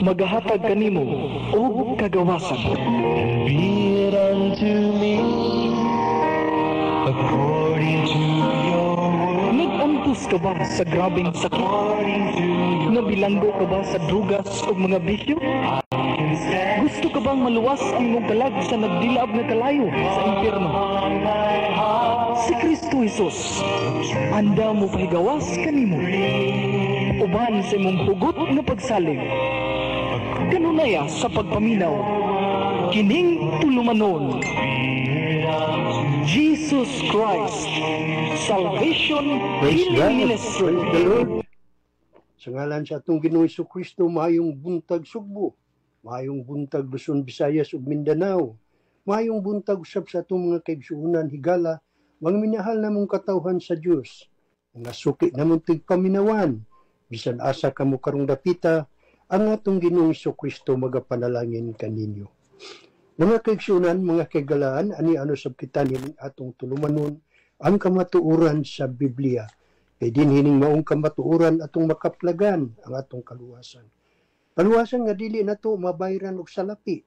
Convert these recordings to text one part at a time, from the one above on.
Magahatag kanimo og kagawasan. Be it unto me according to your word. Nag-antos ka ba sa grabing sakit? Nabilanggo ka ba sa drugas o mga bisyo? Gusto ka bang maluwas ang imong kalag sa nagdilaab na kalayo sa impyerno? Si Kristo Jesus, anda mo pahigawas kanimo. Uban sa imong hugot nga pagsalig. Kanunaya sa pagpaminaw, kining tulumanon. Jesus Christ, Salvation Healing Ministry. Praise the Lord. Sa ngalan sa atong Ginoong Kristo, maayong buntag Sugbo, maayong buntag Luzon, Visayas ug Mindanao, maayong buntag usab sa atong mga kaigsuonan higala, mga minahal namong katawhan sa Dios, mga suki namong tigpaminawan, bisan asa kamo karong dapita, ang atong Ginoong Kristo magapanalangin kaninyo. Mga kaigsuonan, mga kaigalaan, ani ano sab kita nining atong tulumanon ang kamatuoran sa Biblia. Kay din hining maong kamatuoran atong makaplagan ang atong kaluwasan. Kaluwasan nga dili nato mabayran og salapi.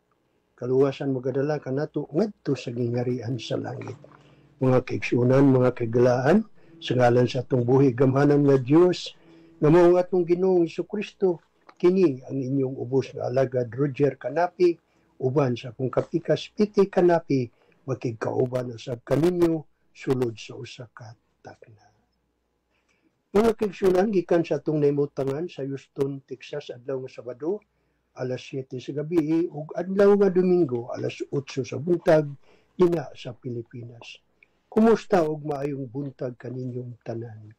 Kaluwasan magadala kanato ngadto sa gingarian sa langit. Mga kaigsuonan, mga kaigalaan, sa ngalan sa atong buhi gamhanan nga Dios, nga mao atong Ginoong Kristo, kini ang inyong ubos nga alagad Roger Canapi, uban sa akong kapikas Piti Canapi, makigkauban usab kaninyo sulod sa usa ka takna. Mga kaigsuonan, gikan sa atong naimutangan sa Houston, Texas, adlaw nga Sabado, alas 7 sa gabi, ug adlaw nga Domingo, alas 8 sa buntag, ina sa Pilipinas. Kumusta og maayong buntag kaninyong tanan?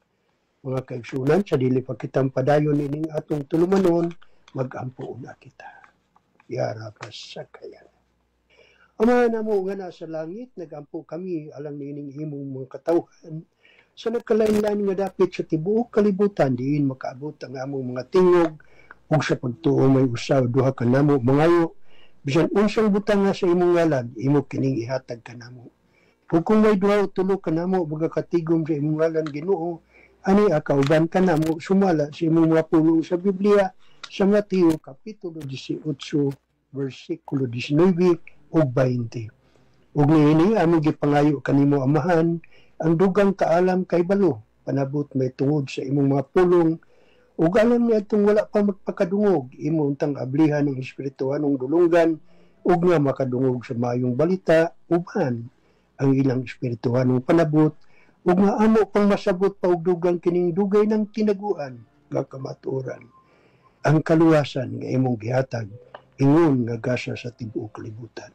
Mga kaigsuonan, sa dili pa kitang padayon ining atong tulumanon, mag-ampo na kita. Yara pa sa kayan. Ama namo nga nasa langit, nag-ampo kami alang nining imong mga katawhan, sa nagkalain-lain nga dapit sa tibuok kalibutan, diin makaabot ang among mga tingog, ug sa pagtuo may usaw, duha ka namo, mangayo, bisan unsang butang nga sa imong ngalan, imo kining ihatag ka namo. Ug kung may duha o tulo ka namo, magakatigom sa imong ngalan Ginoo, ani akauban ka namo, sumala sa imong mga pulong sa Biblia, sa Mateo Kapitulo 18, versikulo 19 ug 20. Ug niini among gipangayo kanimo Amahan, ang dugang kaalam kay balo, panabot may tungod sa imong mga pulong, ug alam niya itong wala pa magpakadungog, imo untang ablihan ng espirituhanong dulunggan, ug nga makadungog sa mayong balita, uban ang ilang espirituhanong panabot, ug nga amo pang masabot pa og dugang kining dugay ng tinaguan, nga kamatuoran. Ang kaluwasan nga imong gihatag, ingon nga gasa sa tibuok kalibutan.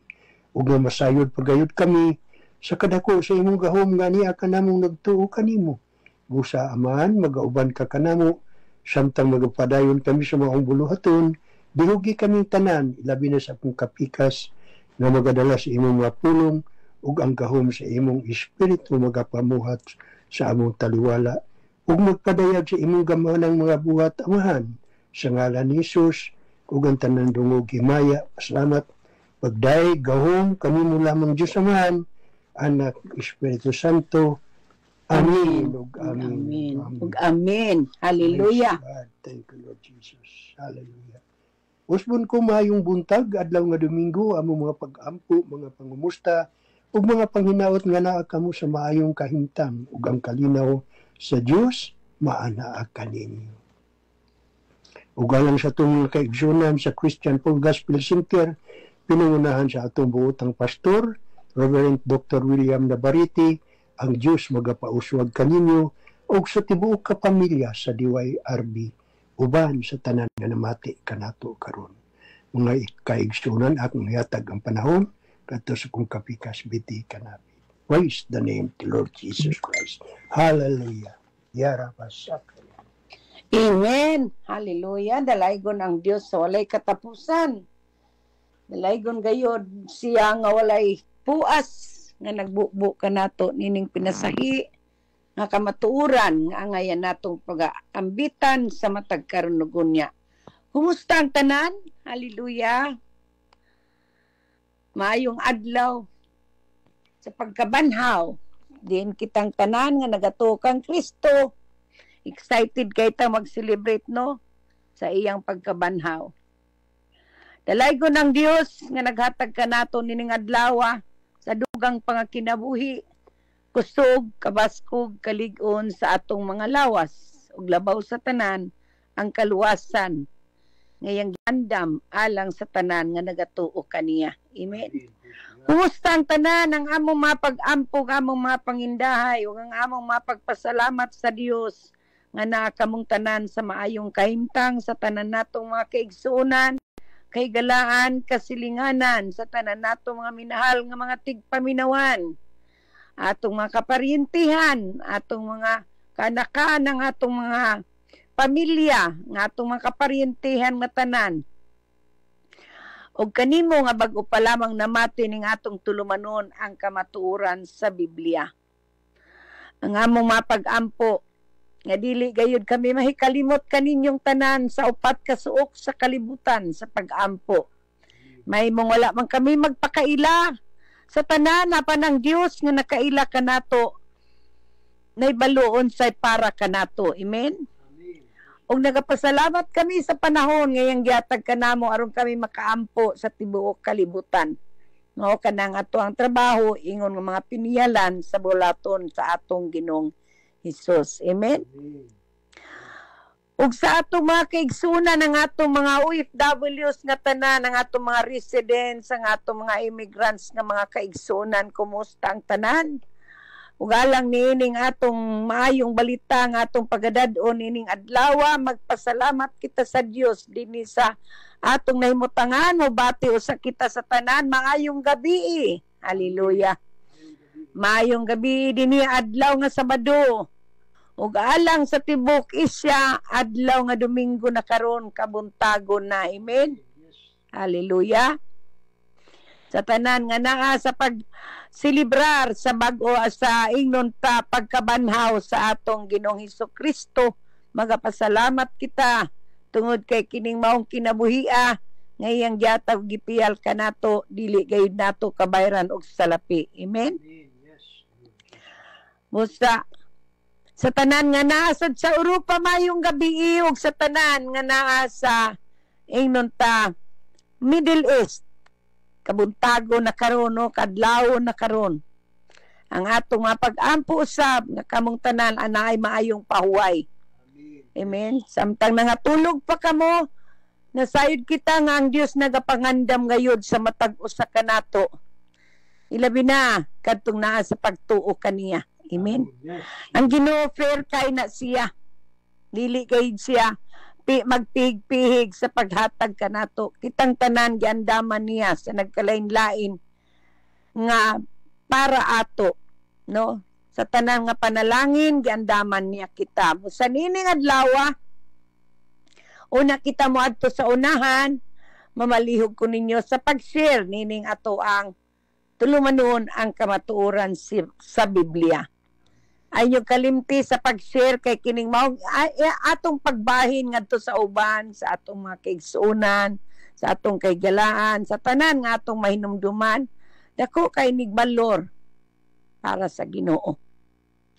Ug nga masayod pagayod kami, sa kadako sa imong gahom nga niya ka namong nagtuo kanimo. Busa Amahan, magauban ka kanamo, samtang magpadayon kami sa maong buluhaton, dihugi kaming tanan, ilabi na sa akong kapikas, na magadala sa imong mga pulong, ug ang gahom sa imong espiritu magapamuhat sa among taliwala, ug magpadayag sa imong gamhanang mga buhat Amahan, sa ngalan ni Jesus, ug ang tanan dungog himaya, salamat, pagday, gahom, kami mo lamang Diyos Amahan, Anak, Espiritu Santo. Amen. Ug amen. Ug amen. Hallelujah. Thank you, Lord Jesus. Hallelujah. Usbon ko maayong buntag, adlaw nga Domingo, among mga pag-ampo, mga pangumusta, ug mga panghinaot nga naa kamo sa maayong kahimtang, ug ang kalinaw sa Dios maanaa kaninyo. Ug alang sa itong kaigsuonan sa Christian Full Gospel Center, pinangunahan sa atong buotang pastor, Reverend Dr. William Navarrete, ang Diyos magapauswag kaninyo o sa tibuok kapamilya sa DYRB, uban sa tanan nga namati kanato karon. Mga kaigsuonan akong ihatag ang panahon, kadto sa kong kapikas biti kanapi. Praise the name of the Lord Jesus Christ. Hallelujah. Yara pasakaya. Amen. Hallelujah. Dalaygon ang Dios sa walay katapusan. Dalaygon gayod siya nga walay puas nga nagbubo ka nato nining pinasahi nga kamatuoran nga ngayon natong pag-ambitan sa matag karunugon niya. Kumusta ang tanan? Hallelujah. Maayong adlaw sa pagkabanhaw. Din kitang tanan nga nagatukang Kristo. Excited kay ta mag-celebrate no sa iyang pagkabanhaw. Dalaygon ng Dios nga naghatag kanato nining adlaw sa dugang pangakinabuhi, kusog, kabaskog, kalig-on sa atong mga lawas ug labaw sa tanan ang kaluwasan ngayang giandam alang sa tanan nga nagatuo kaniya. Amen. Kumusta ang tanan ang among mapag-ampog, among mga pangindahay ug ang among mapagpasalamat sa Dios nga naa kamong tanan sa maayong kahimtang sa tanan natong mga kaigsuonan, kay galaan, kasilinganan sa tanan nato mga minahal nga mga tigpaminawan, atong mga kaparyentihan, atong mga kanakan ng atong mga pamilya, nga atong mga kaparyentihan nga tanan. Og kanimo nga bag-o pa lamang namati ning atong tulumanon ang kamatuoran sa Biblia. Ang among mapag-ampo nga dili gayud kami mahikalimot kaninyong tanan sa upat ka suok sa kalibutan sa pag-ampo. May mong wala man kami magpakaila sa tanan na panang Dios nga nakaila kanato nay baluon say para kanato. Amen. Og nagapasalamat kami sa panahon ngayang gihatag kanamo aron kami makaampo sa tibuok kalibutan. No kanang ato ang trabaho ingon nga mga piniyalan sa bulaton sa atong Ginoong Hesus. Amen. Ug sa atong mga kaigsunan ng atong mga OFWs nga tanan, ang atong mga residents, ang atong mga immigrants nga mga kaigsunan, kumusta ang tanan? Ug alang niining atong maayong balita nga atong pagadad-on ining adlaw, magpasalamat kita sa Dios dinhi sa atong nahimutangan mo bati usa kita sa tanan. Maayong gabi. Hallelujah. Maayong gabi dinhi adlaw nga Sabado. Ug alang sa tibok isya adlaw nga Domingo na karon kabuntagon na. Amen. Hallelujah. Sa tanan nga naa sa pagsilibrar sa bag-o sa ingnon ta pagkabanhaw sa atong Ginoong Hesukristo, magapasalamat kita tungod kay kining maong kinabuhia ngayang gihatag gipiyal kanato dili gayud nato kabayran og salapi. Amen. Musta sa tanan nga naa sa Europa mayong gabi ug sa tanan nga naa sa ingnon ta Middle East kabuntago na karon no kadlaw na karon ang atong mapag-ampo usab nga kamong tanan anay maayong pahuway. Amen. Samtang nangatulog pa kamo nasayod kita nga ang Dios nagapangandam gayud sa matag usa kanato. Ilabi na kadtong naa sa pagtuo kaniya. Amen. Ang Ginoo fair kay na siya. Dili kay siya magpihig-pihig sa paghatag kanato. Kitang tanan giandaman niya sa nagkalain-lain nga para ato, no? Sa tanan nga panalangin giandaman niya kita. Sa nining adlaw, una kita mo adto sa unahan, mamalihog ko ninyo sa pag-share nining ato ang tulumanon ang kamatuoran sa Biblia. Ayong kalimti sa pag-share kay kining mao atong pagbahin ngadto sa uban, sa atong mga kaigsuonan, sa atong kaygalaan, sa tanan nga atong mahinumduman, dako kay nigbalor para sa Ginoo.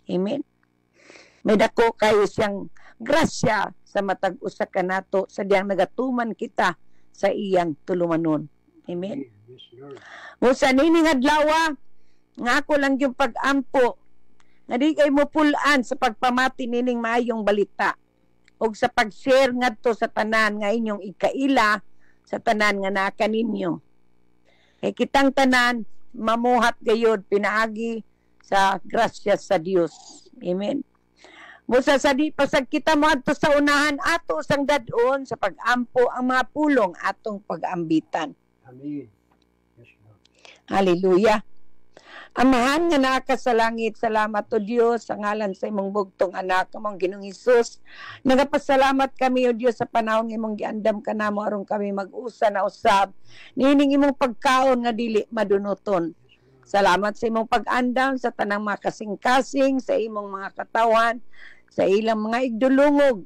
Amen. May dako kayo siyang grasya sa matag usa kanato sa diyang nagatuman kita sa iyang tulumanon. Amen. Musa nining adlaw nga ako lang yung pag-ampo nga di kay mo pulaan sa pagpamati nining maayong balita og sa pag-share ngadto sa tanan nga inyong ikaila sa tanan nga naa kaninyo. Kay kitang tanan mamuhat gayud pinaagi sa grasya sa Dios. Amen. Musa sa di pasag kita mo adto sa unahan ato sang dadon sa pag-ampo ang mga pulong atong pag-ambitan. Amen. Yes, Lord. Hallelujah. Amahan nga naa ka sa langit, salamat o Dios sa ngalan sa imong bugtong anak among Ginoong Hesus. Nagapasalamat kami o Dios sa panahon imong giandam kanamo aron kami mag-usa na usab nining imong pagkaon nga dili madunoton. Salamat sa imong pag-andam sa tanang mga kasing-kasing sa imong mga katawan, sa ilang mga igdulungog.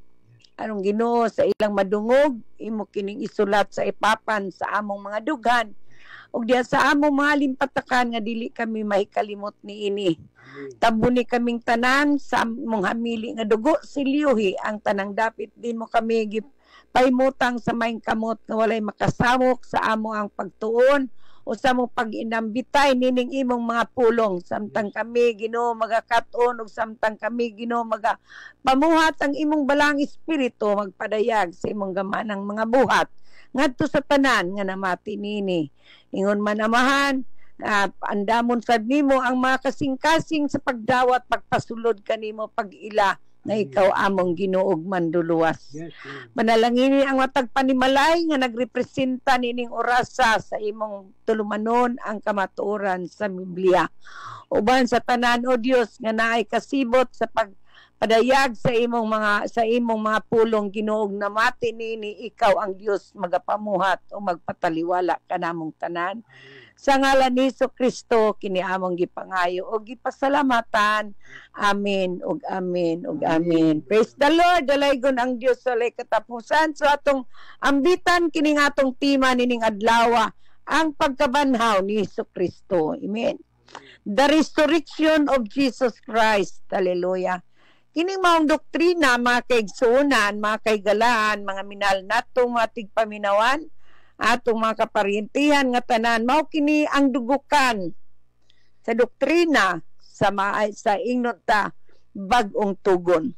Anong Ginoo sa ilang madungog, imo kining isulat sa ipapan sa among mga dughan. Ug diya sa among mga limpatakan nga dili kami mahikalimot niini. Tabuni kaming tanan sa among hamili nga dugo siliyuhi ang tanang dapit din mo kami Paimutang sa maing kamot nga walay makasamok sa amo ang pagtuon o sa mo pag-inambitay nining imong mga pulong samtang kami Ginoo magakaton ug samtang kami Ginoo pamuhat ang imong balang espiritu magpadayag sa imong gamanang mga buhat ngadto sa tanan nga namati nini ingon man amahan andamon sad nimo ang mga kasing-kasing sa pagdawat pagpasulod kanimo pag-ila na ikaw among Ginuog manduluwas. Yes, Manalangini ang matag panimalay nga nagrepresenta nining orasa sa imong tulumanon ang kamatuoran sa Biblia. Uban sa tanan o Dios nga naay kasibot sa pagpadayag sa imong mga pulong Ginuog namati nini ikaw ang Dios magapamuhat o magpataliwala kanamong tanan. Sa ngalan ni Kristo kini among gipangayo o gipasalamatan. Amen ug amen ug amen. Praise the Lord. Dalaygon ang Dios sa walay katapusan. So atong ambitan kining atong tema nining adlaw ang pagkabanhaw ni Kristo. Amen. The resurrection of Jesus Christ. Hallelujah. Kining maong doktrina mga kaigsuonan, mga kaigalaan, mga minal nato mga tigpaminawan atong mga kaparintihan nga tanan mao kini ang dugukan sa doktrina sa ingon ta bag-ong tugon.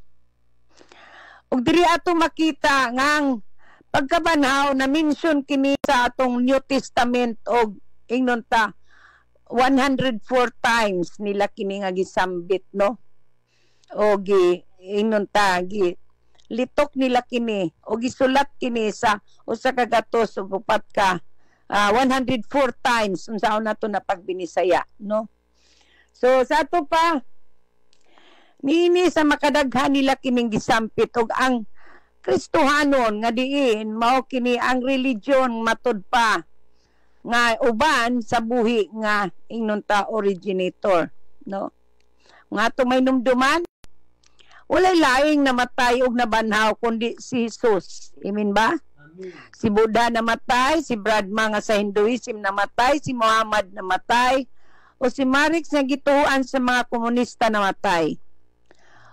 Ug diri ato makita nga ang pagkabanhaw na mention kini sa atong New Testament og ingnon ta 104 times nila kini nga gisambit no. O ingnon ta litok nila kini o gisulat kini sa usa ka gatos ug upat ka 104 times unsaon nato na pagbinisaya no. So sa ato pa niini sa makadaghan nila kining gisampit ug ang Kristohanon nga diin mao kini ang religion matud pa nga uban sa buhi nga ingnon ta originator no. Nga ato may numduman walay laing namatay og nabanhaw kundi si Jesus. Amen ba? Amen. Si Buddha namatay, si Brahma nga sa Hinduism namatay, si Muhammad namatay, o si Marx nga gituan sa mga komunista namatay.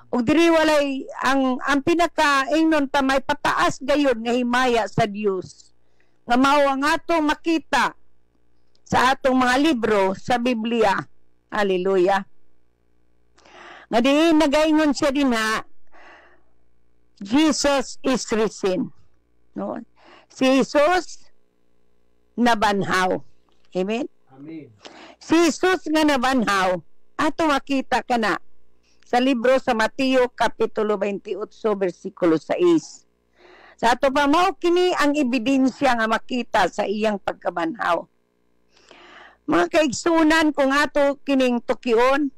Og diri walay ang pinaka-ingnon ta may pataas gayud nga himaya sa Dios. Nga mao ang atong makita sa atong mga libro sa Biblia. Hallelujah. Nga diin nagaingon siya din Jesus is risen. No? Si Jesus nabanhaw. Amen? Amen. Si Jesus nga nabanhaw, ato makita ka na sa libro sa Mateo Kapitulo 28, versikulo 6. Sa ato pa mao kini ang ebidensya nga makita sa iyang pagkabanhaw. Mga kaigsunan kung ato kining tukion,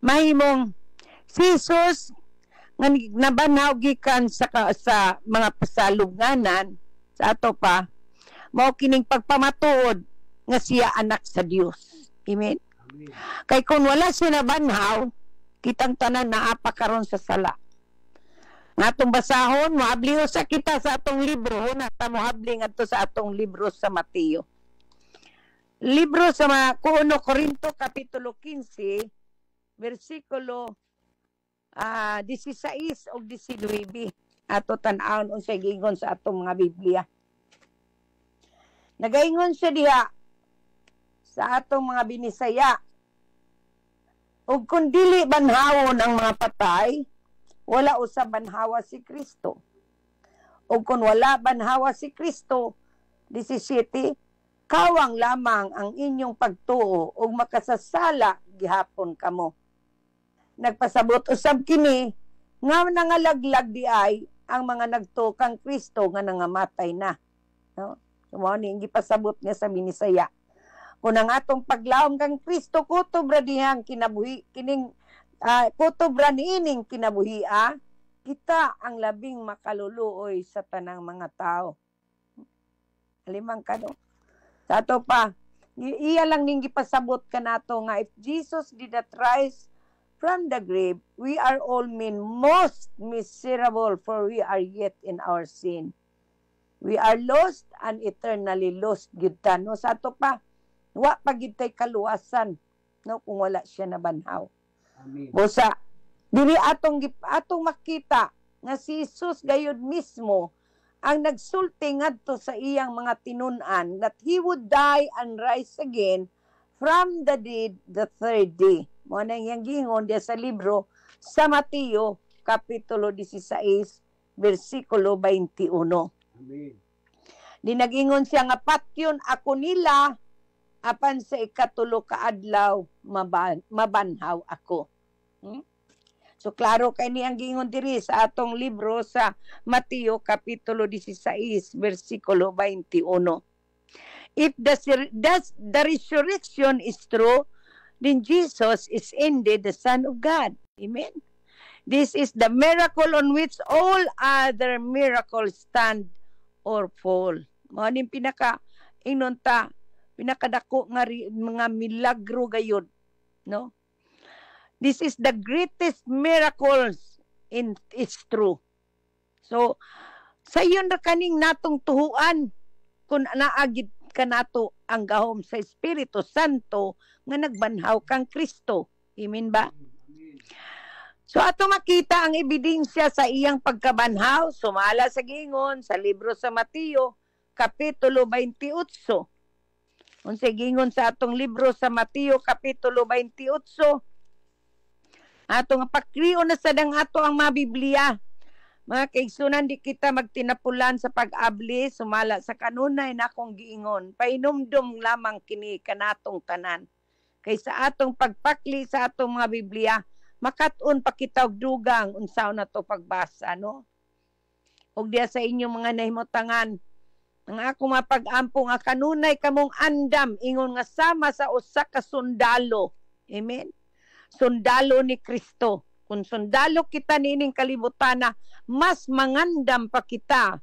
mahimong si Jesus nga nabanhaw gikan sa mga pasalubnganan sa ato pa mao kining pagpamatuod nga siya anak sa Dios. Amen. Amen. Kay kung wala siya nabanhaw kitang tanan naapa karon sa sala. Nga atong basahon mohabli sa kita sa atong libro na mohabli ngadto sa atong libro sa Mateo. Libro sa 1 Korinto Kapitulo 15 versikulo 16 o 19 ato tan-awon unsay giingon sa atong mga Biblia. Nagaingon siya diha sa atong mga binisaya. Ug kung dili banhawon ang mga patay, wala usab banhawa si Kristo. Ug kung wala banhawa si Kristo, 17, kawang lamang ang inyong pagtuo ug makasasala gihapon kamo. Nagpasabot usab kini nga nangalaglag di ay ang mga nagtukang Kristo nga nangamatay na. No? So, mao ni gipasabot niya sa binisaya. Kung ang atong paglawom kang Kristo kutob ra dihang kinabuhi kining kutob ra niining kinabuhi kita ang labing makaluluoy sa tanang mga tao. Alimang kano. Sa ato pa iya lang ning gipasabot kanato nga if Jesus did not rise from the grave, we are all men most miserable, for we are yet in our sin. We are lost and eternally lost gyud ta. No, sa ato pa wa pagid tay kaluwasan no kung wala siya nabanhaw. Amen. Busa dili atong makita nga si Jesus gayud mismo ang nagsulti ngadto sa iyang mga tinun-an that he would die and rise again from the dead the third day. Mo na yang gingon diya sa libro sa Mateo kapitulo 16 bersikulo 21. Amen. Di nagingon siya nga patyon ako nila apan sa ikatulo ka adlaw mabanhaw ako. So klaro kay ni ang gingon diri sa atong libro sa Mateo kapitulo 16 bersikulo 21. If the resurrection is true, then Jesus is indeed the Son of God. Amen. This is the miracle on which all other miracles stand or fall. Mao ning pinakadako nga mga milagro gayud, no? This is the greatest miracles in it's true. So sayon ra kaning natong tuhuan kun naagid kanato ang gahom sa Espiritu Santo nga nagbanhaw kang Kristo. Amen ba? So ato makita ang ebidensya sa iyang pagkabanhaw sumala sa gingon sa libro sa Mateo kapitulo 28. Unsa gingon sa atong libro sa Mateo kapitulo 28? Atong pakriyo na sa dang ato ang mga Biblia. Mga kaigsunan, di kita magtinapulan sa pag-abli, sumala sa kanunay na akong giingon. Painumdum lamang kini kanatong tanan. Kaysa atong pagpakli sa atong mga Biblia, makatun pa kita og dugang unsaon na to pagbasa, no? Og diya sa inyong mga nahimutangan, ang ako mapag-ampo nga kanunay kamong andam, ingon nga sama sa usa ka sundalo. Amen? Sundalo ni Kristo. Kung sundalo kita nining kalibutana, mas mangandam pa kita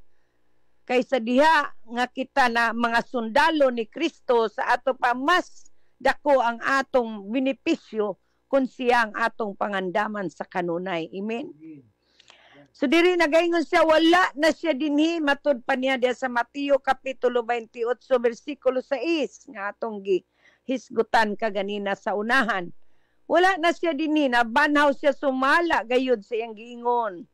kaysa diha nga kita na mga sundalo ni Kristo sa ato pa mas dako ang atong benepisyo kung siya ang atong pangandaman sa kanunay. Amen? So diri nagaingon siya, wala na siya dinhi, matud pa niya diya sa Mateo kapitulo 28 bersikulo 6 nga atong hisgutan kaganina sa unahan. Wala na siya dinhi, nabanhaw siya sumala gayud sa iyang giingon.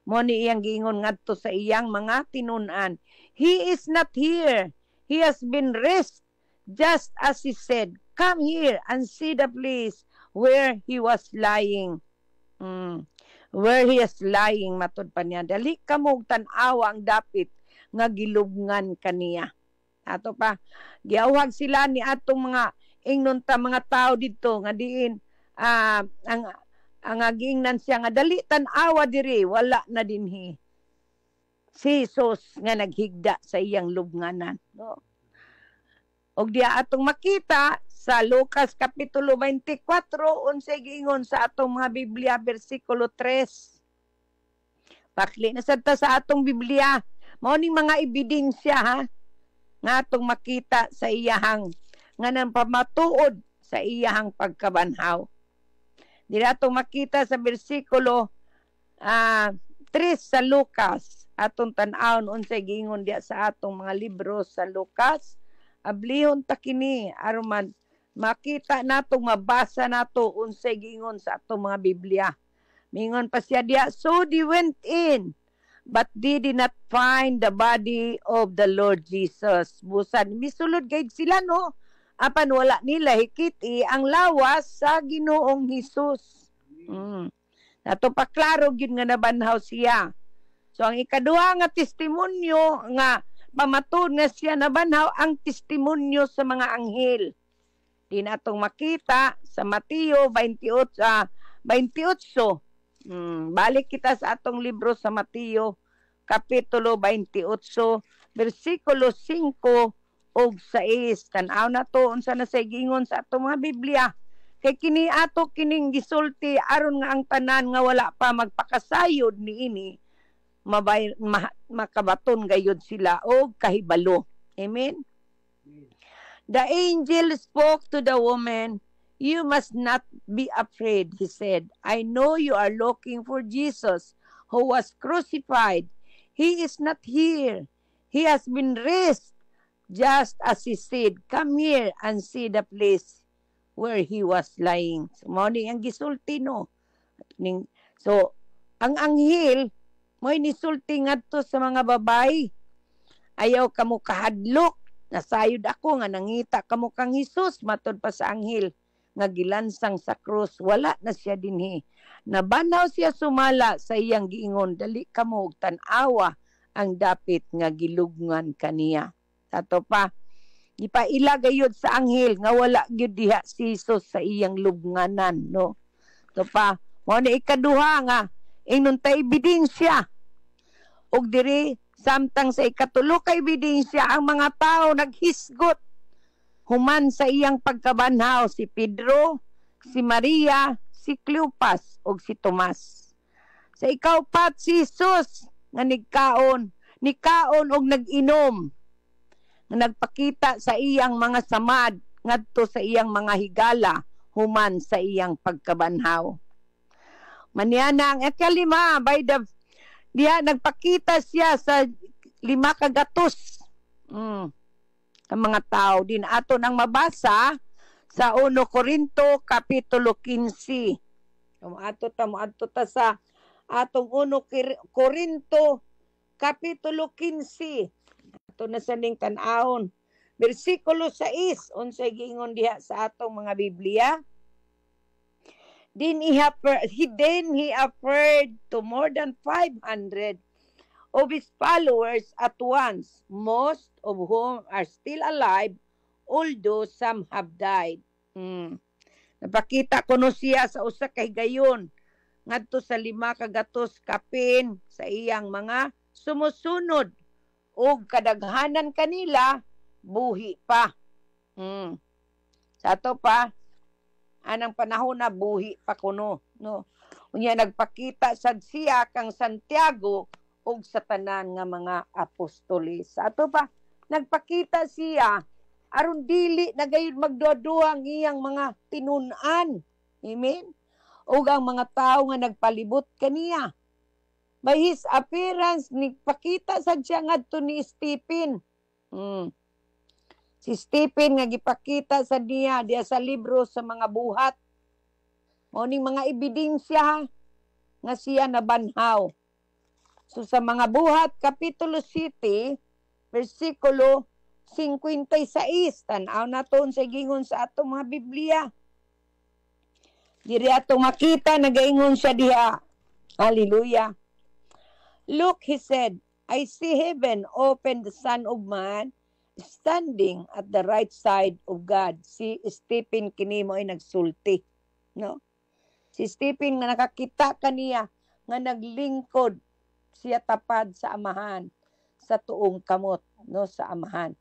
Mo ni iyang giingon ngadto sa iyang mga tinun-an. He is not here. He has been raised just as he said. Come here and see the place where he was lying. Where he is lying, matud pa niya. Dali ka mo tan-awa ang dapit nga gilubngan kaniya. Ato pa, giawag sila ni atong mga ingnon ta mga tao dito nga diin ang agingnan siya nga dali tan-awa diri wala na dinhi si Jesus nga naghigda sa iyang lubnganan, no? Og diya atong makita sa Lucas kapitulo 24 unsay giingon sa atong mga Biblia bersikulo 3. Pakli na sa atong Biblia mao ning mga ebidensya ha nga atong makita sa iyahang nga nang pamatuod sa iyahang pagkabanhaw. Dira atong makita sa bersikulo 3 sa Lucas atong tan-awon unsay giingon diya sa atong mga libro sa Lucas. Ablihon ta kini aron makita nato mabasa nato unsay giingon sa atong mga Biblia. Mingon pa siya diya, so they went in but they did not find the body of the Lord Jesus. Busan misulod gayud sila, no? Apan wala nila hikiti ang lawas sa Ginoong Hesus. Nato pa klaro gyud nga nabanhaw siya. So ang ikaduha nga testimonyo nga pamatud nga siya nabanhaw ang testimonyo sa mga anghel. Di natong makita sa Mateo 28. Balik kita sa atong libro sa Mateo kapitulo 28 bersikulo 5 og 6. Tan-aw na to unsa na say gingon sa atong mga Biblia. Kay kini ato kining gisulti aron nga ang tanan nga wala pa magpakasayod niini makabaton gayud sila og kahibalo. Amen. The angel spoke to the woman, "You must not be afraid," he said. "I know you are looking for Jesus who was crucified. He is not here. He has been raised just as he said. Come here and see the place where he was lying." So, mao ni ang gisulti, no? So, ang anghel Mo'y nisulti ngadto sa mga babae. Ayaw kamo kahadlok. Nasayod ako nga nangita kamo kang Hesus matod pa sa anghel nga gilansang sa krus. Wala na siya dinhi. Nabanaw siya sumala sa iyang giingon, dali kamo og tan-awa ang dapit nga gilugngan kaniya. Sato pa, ipaila gayud sa anghel nga wala gyud diha si Hesus sa iyang lubnganan, no. Sato pa, mao na ikaduha nga ingnon ta ebidensya. Og diri samtang sa ikatulo ka ebidensya ang mga tao naghisgot human sa iyang pagkabanhaw, si Pedro, si Maria, si Cleopas ug si Tomas. Sa ikaupat si Hesus nga nikaon og nag-inom nga nagpakita sa iyang mga samad ngadto sa iyang mga higala human sa iyang pagkabanhaw. Maniana ang ikalima by the diha nagpakita siya sa 5 kagatos. Ang mga tao din ato nang mabasa sa 1 Corinto kapitulo 15. Ato ta sa atong 1 Corinto kapitulo 15. Ato na sa ning tan-awon. Bersikulo 6 unsay giingon diha sa atong mga Biblia. Then he appeared to more than 500 of his followers at once, most of whom are still alive, although some have died. Napakita ko no siya sa usa ka higayon ngadto sa 5 kagatos kapin sa iyang mga sumusunod ug kadaghanan kanila buhi pa. Sa ato pa anang panahon na buhi pa kuno, no. Unya nagpakita sad siya kang Santiago ug sa tanan nga mga apostoles. Sa ato pa nagpakita siya aron dili na gayud magduwa-duwa ang iyang mga tinun-an. Amen. Ug ang mga tawo nga nagpalibot kaniya. By his appearance nagpakita sad siya ngadto ni Stephen. Si Stephen nga gipakita sa diya sa libro sa mga buhat. O ning mga ebidensya nga siya nabanhaw. So sa mga buhat, kapitulo 7, versikulo 56, tanaw naton sa gingon sa atong mga Biblia. Diri atong makita, nagaingon siya diha. Hallelujah. Look, he said, I see heaven open, the Son of Man standing at the right side of God. Si Stephen kini mo ay nagsulti, no? Si Stephen nga nakakita kaniya nga naglingkod siya tapad sa amahan sa tuong kamot, no, sa amahan.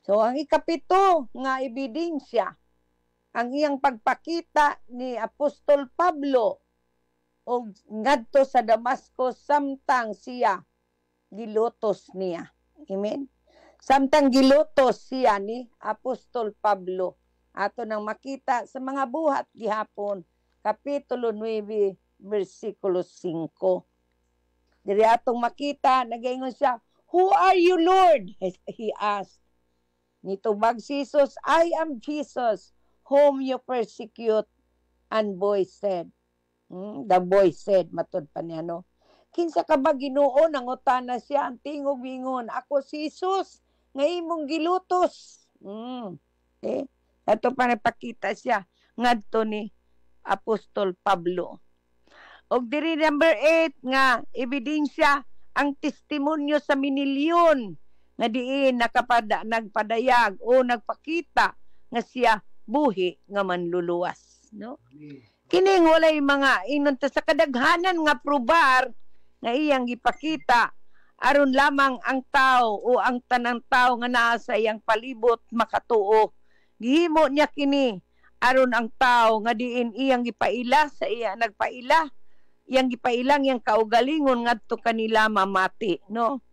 So ang ikapito nga ebidensya ang iyang pagpakita ni Apostol Pablo og ngadto sa Damascus samtang siya gilutos niya. Amen. Samtang gilutos siya ni Apostol Pablo. Ato nang makita sa mga buhat gihapon, kapitulo 9, versikulo 5. Diri atong makita, nagaingon siya, "Who are you, Lord?" He asked. Nitubag si Jesus, "I am Jesus, whom you persecute." And the boy said, matod pa niya, no? Kinsa ka ba Ginoo? Nangutana siya, ang tingog ingon, "Ako si Jesus, nga imong gilutos." Ato pa napakita siya ngadto ni Apostol Pablo. Og diri number 8 nga ebidensya ang testimonyo sa minilyon nga diin nagpadayag o nagpakita nga siya buhi nga manluluwas, no? Kining walay mga inon ta sa kadaghanan nga probar nga iyang gipakita aron lamang ang tao o ang tanang tao nga naa sa iyang palibot makatuo. Gihimo niya kini aron ang tao nga diin iyang gipaila sa iya nagpaila, iyang gipailang iyang kaugalingon ngadto kanila mamati, no?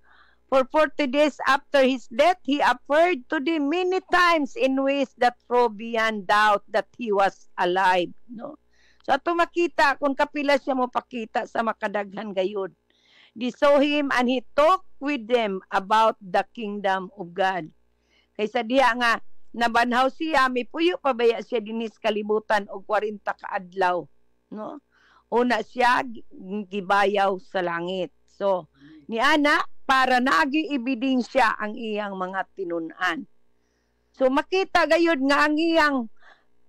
For 40 days after his death, he appeared to them many times in ways that prove beyond doubt that he was alive, no? So ato makita kung kapila siya mo pakita sa makadaghan gayud. They saw him and he talked with them about the kingdom of God. Kaysa diha nga nabanhaw siya, may puyo pa baya siya dinis kalibutan og 40 ka adlaw, no? Una siya gibayaw sa langit. So, ni ana para nagi ebidensya ang iyang mga tinun-an. So makita gayud nga ang iyang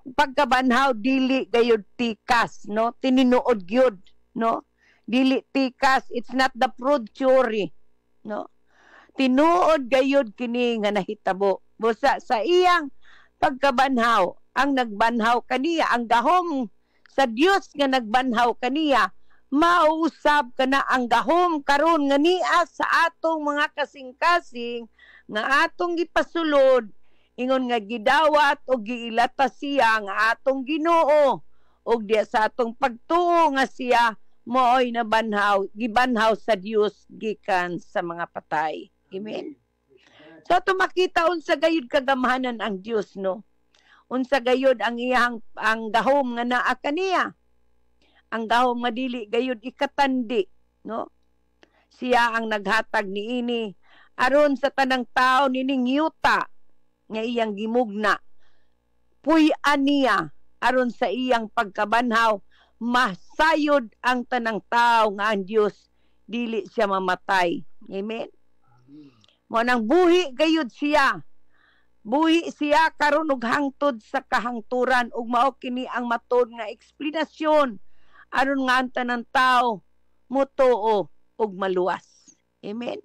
pagkabanhaw dili gayud tikas, no? Tininuod gyud, no? Dili tikas, it's not the fruit theory, no? Tinuod gayud kini nga nahitabo. Busa sa iyang pagkabanhaw, ang nagbanhaw kaniya, ang gahom sa Dios nga nagbanhaw kaniya, mausab kana ang gahom karon nga niya sa atong mga kasing-kasing nga atong gipasulod ingon nga gidawat o giilata siya nga atong Ginoo og diya sa atong pagtuo nga siya mooy nabanhaw gibanhaw sa Dios gikan sa mga patay. Amen. So ato makita unsa gayud kagamahanan ang Dios, no? Unsa gayud ang iyang ang gahom nga naa kaniya. Ang gahom nga dili gayud ikatandi, no? Siya ang naghatag niini aron sa tanang tawo nining yuta nga iyang gimugna. Puy-an niya aron sa iyang pagkabanhaw masayod ang tanang tawo nga ang Dios dili siya mamatay. Amen. Mo nang buhi gayud siya. Buhi siya karon og hangtod sa kahangturan ug mao kini ang matod nga eksplanasyon aron nga ang tanang tawo mutuo og maluwas. Amen.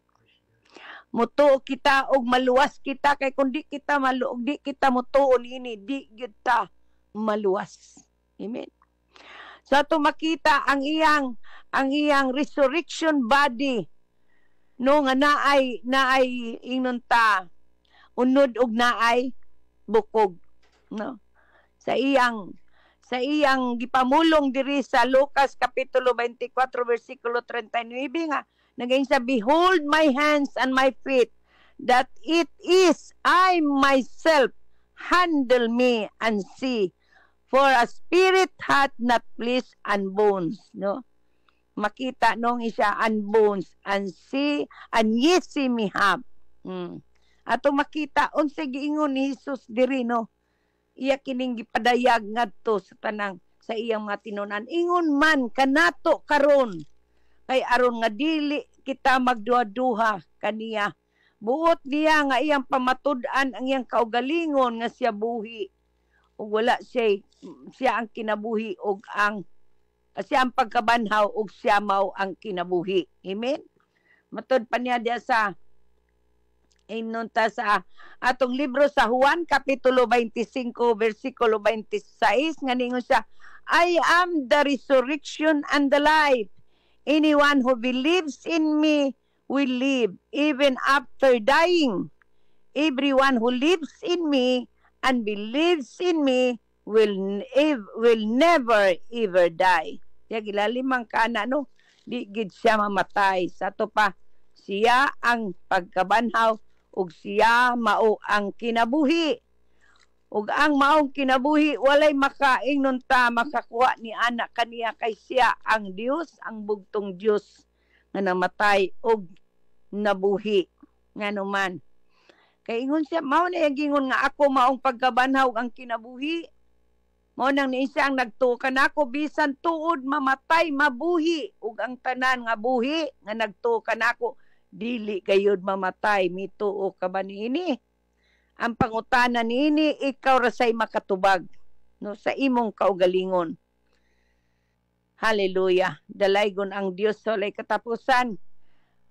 Mutuo kita og maluwas kita kay kun di kita maluog di kita mutuo niini di gyud ta maluwas. Amen. So ato makita ang iyang resurrection body, no, nga naay ingnon ta unod og naay bukog, no, sa iyang gipamulong diri sa Lucas kapitulo 24 versikulo 39 nga nagaing sa behold my hands and my feet that it is I myself, handle me and see, for a spirit hath not flesh and bones, no. Makita nung isa and bones and see and ye see me have. Ato makita unsa giingon ni Jesus diri, no. Iya kining gipadayag ngadto sa tanang sa iyang mga tinunan. Ingon man kanato karon kay aron nga dili kita magduha-duha kaniya. Buot niya nga iyang pamatud-an ang iyang kaugalingon nga siya buhi. Ug wala siya ang kinabuhi ug siya ang pagkabanhaw ug siya mao ang kinabuhi. Amen. Matud pa niya diya sa inunta sa atong libro sa Juan kapitulo 25 versikulo 26 nga ningon siya, I am the resurrection and the life. Anyone who believes in me will live even after dying. Everyone who lives in me and believes in me will never ever die. Kaya gilalimang kana, no, di gid siya mamatay. Sa to pa siya ang pagkabanhaw ug siya mao ang kinabuhi. Ug ang maong kinabuhi walay makaingnon ta makakuha ni anak kaniya kay siya ang Dios, ang bugtong Dios nga namatay ug nabuhi nganuman. Kay ingon siya mao na gingon nga ako maong pagkabanhaw ang kinabuhi. Mao nang ni siya ang nagtukan ako bisan tuod mamatay mabuhi ug ang tanan nga buhi nga nagtukan ako dili gayud mamatay. Mituo ka ba niini? Ang pangutana niini ikaw ra say makatubag, no, sa imong kaugalingon. Hallelujah. Dalaygon ang Dios sa walay katapusan.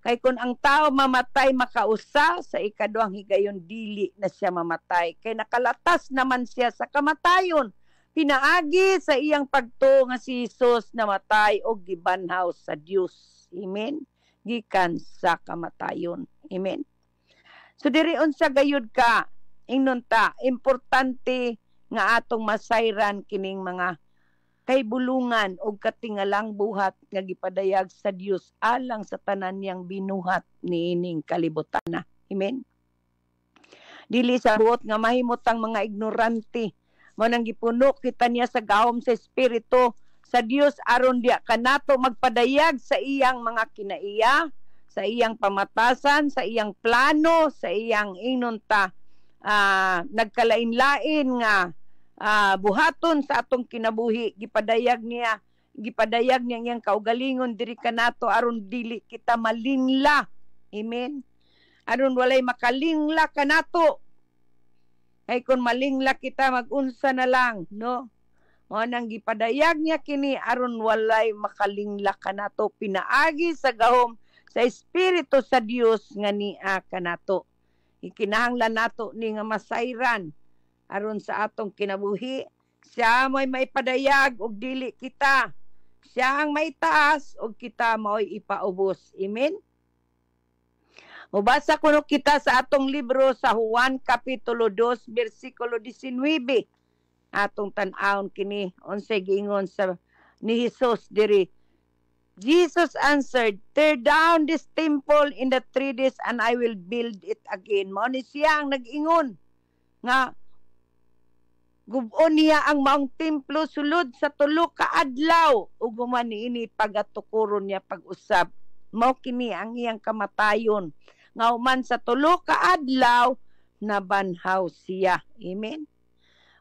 Kay kun ang tao mamatay makausa sa ikaduhang higayon dili na siya mamatay. Kay nakalatas naman siya sa kamatayon. Pinaagi sa iyang pagtuo nga si Jesus namatay o gibanhaw sa Dios. Amen. Gikan sa kamatayon. Amen. So diri unsa gayud ka ingnon ta importante nga atong masayran kining mga kaybulungan o katingalang buhat nga gipadayag sa Dios alang sa tanan niyang binuhat niining kalibutan. Amen. Dili sa buot nga mahimutang mga ignorante mo nang gipuno kita niya sa gahom sa espiritu sa Dios aron diya kanato magpadayag sa iyang mga kinaiya, sa iyang pamatasan, sa iyang plano, sa iyang ingnon ta nagkalain-lain nga buhaton sa atong kinabuhi. Gipadayag niya gipadayag niya iyang kaugalingon diri kanato aron dili kita malingla. Amen. Aron walay makalingla kanato. Ay kung malingla kita magunsa na lang, no? Mao nang gipadayag niya kini aron walay makalingla kanato pinaagi sa gahom sa espiritu sa Dios nga niya kanato. Ikinahanglan nato ni nga masayran aron sa atong kinabuhi. Siya mo'y maipadayag og dili kita. Siya ang may taas og kita mo'y ipaubos. Amen? Mubasa kuno kita sa atong libro sa Juan Kapitulo 2, versikulo 19. Atong tan-awon kini, unsay giingon sa ni Jesus diri. Jesus answered, "Tear down this temple in the 3 days and I will build it again." Mao ni siya ang nag-ingon nga gub-on niya ang maong templo sulod sa 3 ka adlaw ug human niini pagatukuron niya pag-usab. Mao kini ang iyang kamatayon nga human sa 3 ka adlaw nabanhaw siya. Amen.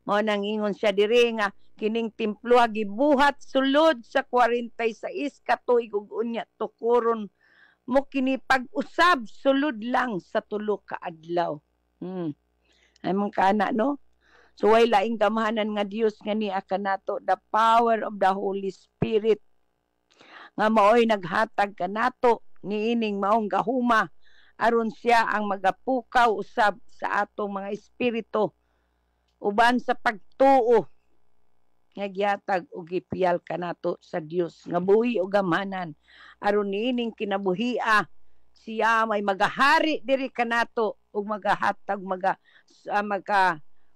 Mao nang ingon siya diri nga kining templo gibuhat sulod sa 46 ka tuig ug unya tukuron mo kini pag-usab sulod lang sa 3 ka adlaw. Ay man kana no. So way laing gamahanan nga Dios nga niya kanato, the power of the Holy Spirit nga maoy naghatag kanato niining maong gahuma aron siya ang magapukaw usab sa atong mga espiritu uban sa pagtuo nga gihatag og gipiyal kanato sa Dios nga buhi ug gamahanan aron niining kinabuhia siya may magahari diri kanato ug magahatag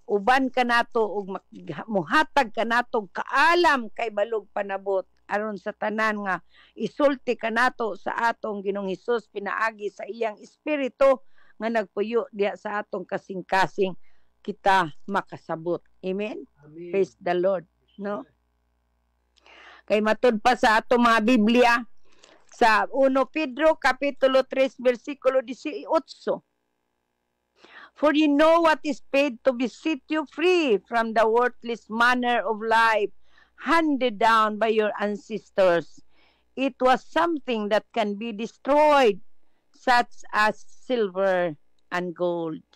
uban kanato ug muhatag kanato kaalam kay balog panabot aron sa tanan nga isulti kanato sa atong Ginoong Hesus pinaagi sa iyang espiritu nga nagpuyo diha sa atong kasing-kasing kita makasabot. Amen. Amen. Praise the Lord. No? Kay matud pa sa atong mga Biblia sa 1 Pedro Kapitulo 3 versikulo 18. For you know what is paid to beset you free from the worthless manner of life handed down by your ancestors. It was something that can be destroyed, such as silver and gold.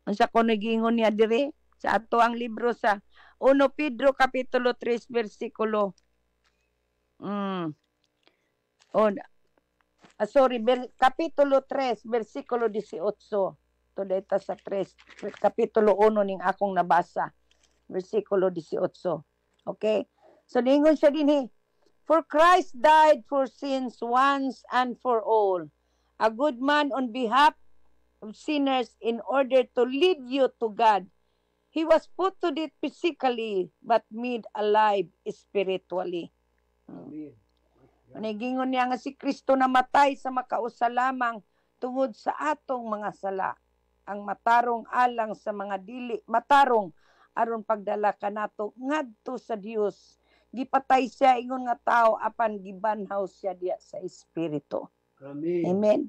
Unsa ko nagingon niya dire sa ato ang libro sa 1 Pedro Kapitulo 3 versikulo Kapitulo 3 versikulo 18. To deta sa 3 Kapitulo 1 ning akong nabasa versikulo 18. Okay? So ningon siya dinhi, for Christ died for sins once and for all, a good man on behalf of sinners in order to lead you to God. He was put to death physically but made alive spiritually. Amen. Gingon niya nga si Kristo namatay sa makausa lamang tungod sa atong mga sala. Ang matarong alang sa mga dili matarong aron pagdala kanato ngadto sa Dios. Gipatay siya ingon nga tao apan gibanhaw siya diya sa espiritu. Amen. Amen.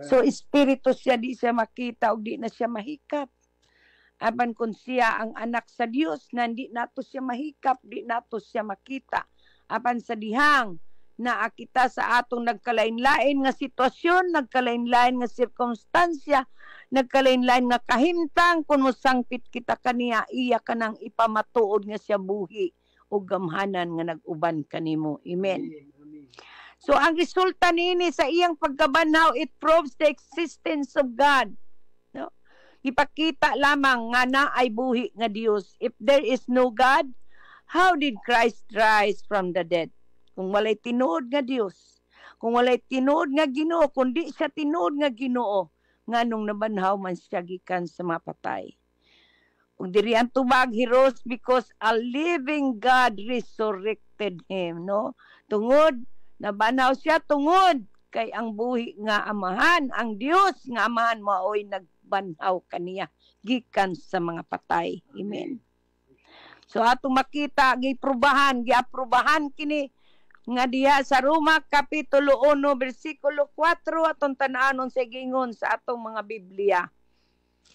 So espiritu siya di siya makita ug di na siya mahikap. Aban kun siya ang anak sa Dios nandi nato siya mahikap, di nato siya makita. Apan sa dihang na kita sa atong nagkalain-lain nga sitwasyon, nagkalain-lain nga sirkumstansya, nagkalain-lain nga kahimtang kun mosangpit kita kaniya iya kanang ipamatuod nga siya buhi ug gamhanan nga nag-uban kanimo. Amen. Amen. So ang resulta niini sa iyang pagkabanhaw, it proves the existence of God. No? Ipakita lamang nga na ay buhi nga Dios. If there is no God, how did Christ rise from the dead? Kung walay tinuod nga Dios, kung walay tinuod nga Ginoo, kundi siya tinuod nga Ginoo, nganong nabanhaw man siya gikan sa mapatay. Ug diri ang tubag, he rose because a living God resurrected him, no? Tungod nabanhaw siya tungod kay ang buhi nga amahan, ang Dios nga amahan maoy nagbanhaw kaniya gikan sa mga patay. Amen. So atong makita giaprubahan kini nga diha sa Roma Kapitulo 1 versikulo 4 atong tan-anon sa gingon sa atong mga Biblia.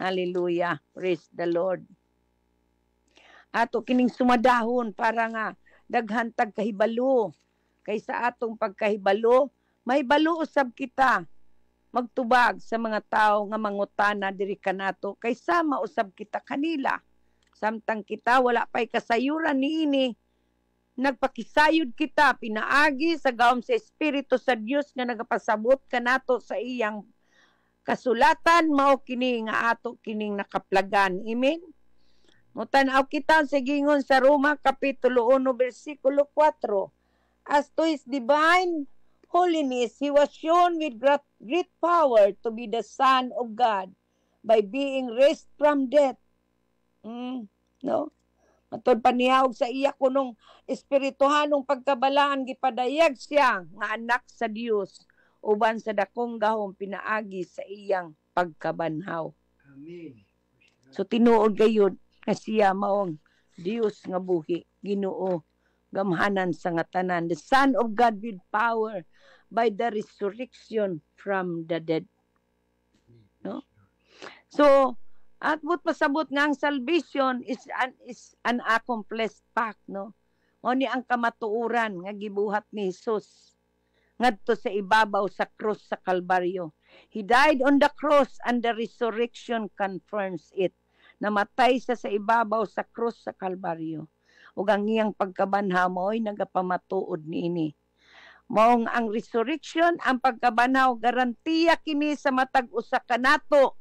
Hallelujah. Praise the Lord. Ato kining sumadahon para nga daghan tag kahibalo. Kaysa atong pagkahibalo, may balo usab kita magtubag sa mga tao nga mangutana diri kanato kaysa mausab kita kanila. Samtang kita wala pay kasayuran niini, nagpakisayod kita pinaagi sa gawom sa Espiritu sa Dios nga nagapasabot kanato sa iyang kasulatan, mao kini nga ato kining nakaplagan. Amen. Mutanaw kita sa gingon sa Roma kapitulo 1 bersikulo 4. As to his divine holiness, he was shown with great power to be the Son of God by being raised from death. No? Matod panihawag sa iya kunong espirituhanong pagkabalaan gipadayag siya nga anak sa Dios uban sa dakong gahom pinaagi sa iyang pagkabanhaw. Amen. So tinuod gayud nga siya maong Dios nga buhi, Ginoo, gamhanan sa nga tanan, the Son of God with power by the resurrection from the dead. No? So at but pasabot nga ang salvation is an accomplished fact, no? O ni ang kamatuuran nga gibuhat ni Jesus ngadto sa ibabaw sa krus sa Kalbaryo. He died on the cross and the resurrection confirms it. Namatay siya sa ibabaw sa krus sa Kalbaryo. Ug ang iyang pagkabanhaw mao'y nagapamatuod niini. Maong ang resurrection, ang pagkabanhaw, garantiya kini sa matag usa kanato.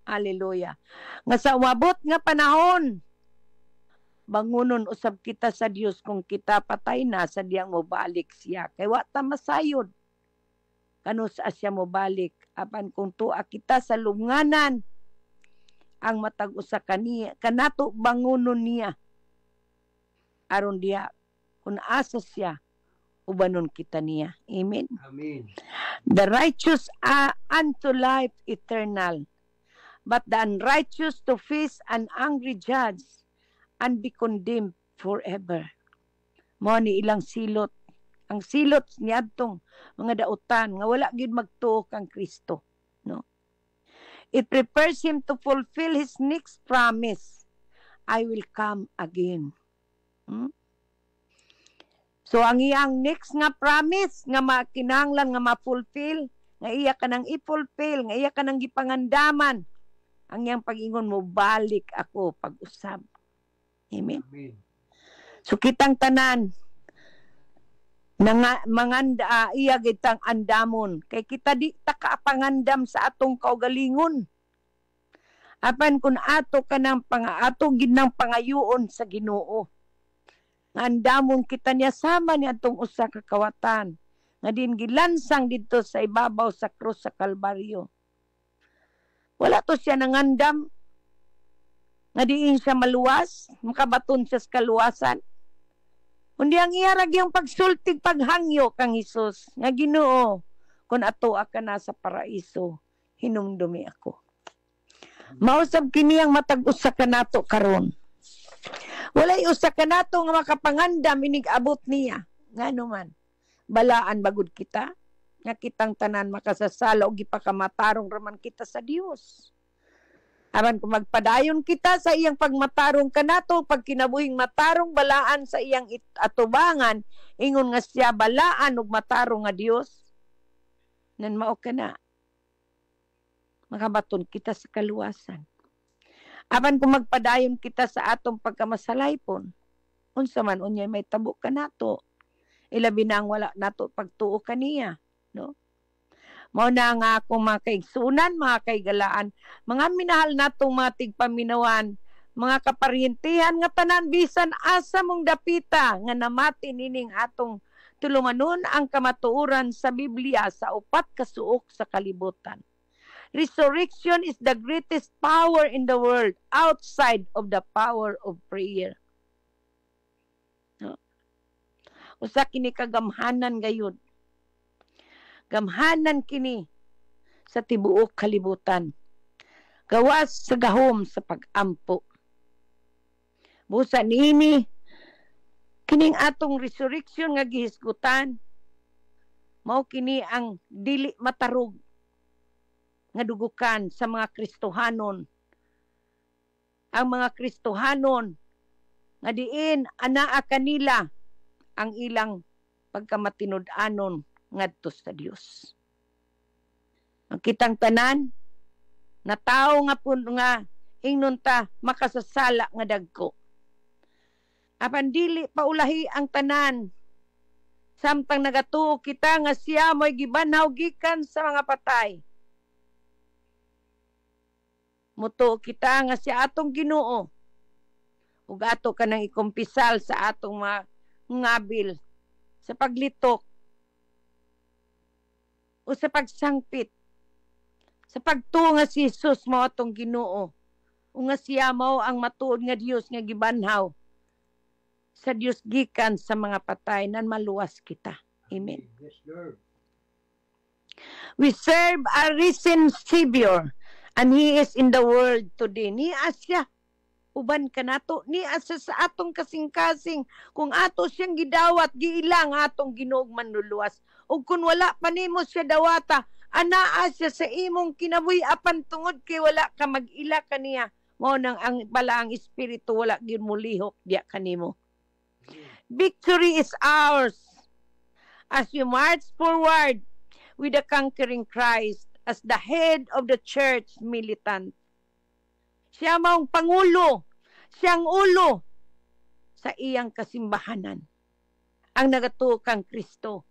Hallelujah. Nga sa umabot nga panahon, bangunon usab kita sa Dios kung kita patay na sa diyang mobalik siya. Kay wa ta masayod. Kano sa siya mobalik apan kung tuwa kita sa lunganan ang matag usa kaniya kanato bangunon niya. Aron diya kung asa siya ubanon kita niya. Amen. Amen. The righteous are unto life eternal, but the unrighteous to face an angry judge and be condemned forever. Mao ni ilang silot. Ang silot niadtong mga dautan nga wala gid magtuo kang Kristo, no? It prepares him to fulfill his next promise. I will come again. So ang iyang next nga promise nga makinahanglan nga ma-fulfill, nga iya kanang i-fulfill, nga iya kanang gipangandaman, ang iyang pag-ingon mo, balik ako pag-usab. Amen. Amen. So kitang tanan manganda iya gitang andamon kay kita di ta kaapangandam sa atong kaugalingon. Apan kun ato kanang ato ginang pangayuon sa Ginoo. Andamon kita niya sama ni atong usa ka kawatan nga din gilansang didto sa ibabaw sa krus sa Kalbaryo. Wala to siya nangandam nga diin siya maluwas, makabaton siya sa kaluwasan. Kundi ang iyarag yung pagsultig paghangyo kang Hesus, nga Ginoo, kung ato ka na sa paraiso, hinumdumi ako. Mausab kini ang matag-usa ka nato karon. Walay usa ka nato nga makapangandam inig abot niya. Ngano man, balaan bagud kita, nga kitang tanan makasasala o gipakamatarong raman kita sa Dios. Aron kung magpadayon kita sa iyang pagmatarong kanato, pag kinabuhing matarong balaan sa iyang atubangan, ingon nga siya balaan ug matarong nga Dios, nan mao kana. Makabaton kita sa kaluwasan. Apan kung magpadayon kita sa atong pagkamasalaypon, unsa man unyay may tabo kanato, ilabi na ang wala nato pagtuo kaniya, no? Mao na nga akong mga kaigsunan, mga kaigalaan, mga minahal natong mga tigpaminawan, mga kaparyentihan nga tanan bisan asa mong dapita nga namati nining atong tulumanon ang kamatuoran sa Biblia sa upat ka suok sa kalibutan. Resurrection is the greatest power in the world outside of the power of prayer. No? Usa kini kagamhanan gayud. Gamhanan kini sa tibuok kalibutan. Gawas sa gahom sa pag-ampo. Busa niini kining atong resurrection nga gihisgutan, mao kini ang dili matarog nga dugukan sa mga Kristohanon. Ang mga Kristohanon nga diin anaa kanila ang ilang pagkamatinud-anon ngadto sa Dios. Ang kitang tanan na tao nga pun nga ingnon ta makasasala nga dagko. Apan dili paulahi ang tanan samtang nagatuo kita nga siya mo'y gibanhaw gikan sa mga patay. Mutuo kita nga siya atong Ginoo. Ug ato kanang ikumpisal sa atong mga ngabil sa paglitok o sa pagsangpit. Sa pagtuo nga si Jesus mao atong Ginoo. O nga siya mao ang matuod nga Dios nga gibanhaw sa Dios gikan sa mga patay nan maluwas kita. Amen. Yes, Lord. We serve a risen Savior and He is in the world today. Ni asya uban kanato ni asa sa atong kasing-kasing kung ato siyang gidawat giilang atong Ginoong manluluwas. Ug kung wala pa nimo siya dawata, anaa siya sa imong kinabuhi apan tungod kay wala ka mag-ila kaniya. Mao nang ang bala ang espiritu wala gyud mulihok diya kanimo. Victory is ours as we march forward with the conquering Christ as the head of the church militant. Siya maong pangulo, siyang ulo sa iyang kasimbahanan. Ang nagatuo kang Kristo,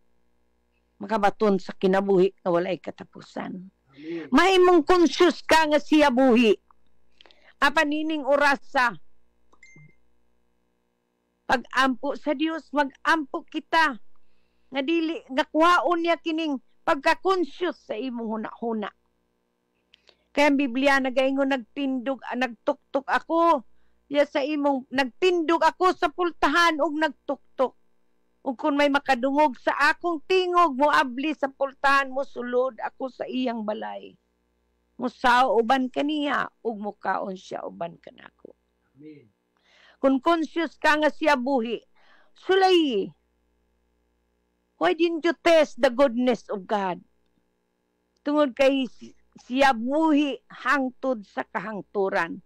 makabaton sa kinabuhi na walay katapusan. Mahimong conscious ka nga siya buhi. Apanining orasa, pag-ampo sa Dios, mag-ampo kita. Nga dili, nakuhaon niya kining pagka-conscious sa imong huna-huna. Kaya ang Biblia nagaingon nagtindog, nagtuktok ako. Ya sa imong nagtindog ako sa pultahan ug nagtuktok. Ug kung may makadungog sa akong tingog mo abli sa pultahan mo sulod ako sa iyang balay. Musaw uban kaniya ug mukaon siya uban kanako. Amen. Kung conscious ka nga siya buhi, sulay. Why didn't you test the goodness of God? Tungod kay siya buhi hangtod sa kahangturan.